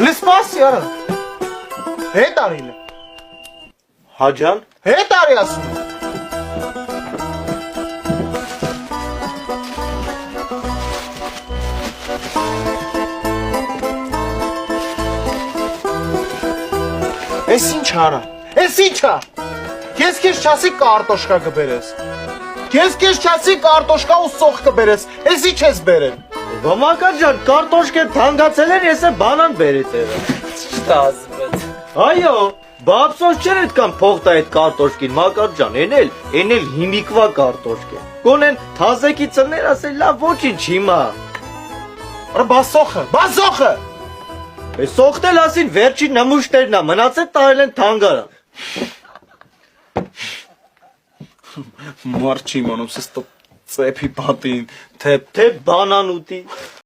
Լսպաս յարը, հետ արիլ է, Հաջան, հետ արի ասում է, Ես ինչ արա, ես ինչ ա, ես քեզ չասի կարտոշկա կբերես, ես քեզ չասի կարտոշկա ու սոխ կբերես, ես ինչ ես բերել, Մակար ջան, կարտոշկը թանկացել են, ես է բանան բերեց եղը։ Ճիշտ ասվեց։ Այո, բապսոս չեր այդքան փող տա այդ կարտոշկին, Մակար ջան, են էլ հիմիկվա կարտոշկ է։ Գոնեն թազեկի ծններ ասել, լավ ոչինչ հիմա։ արա բասոխը, Այս սոխտել ասին վերջին նմուշներն է, մնացել տարել են թանգարան։ մարդ չի իմանում, սեստո ծեպի պատին, Թե բանան ուտի։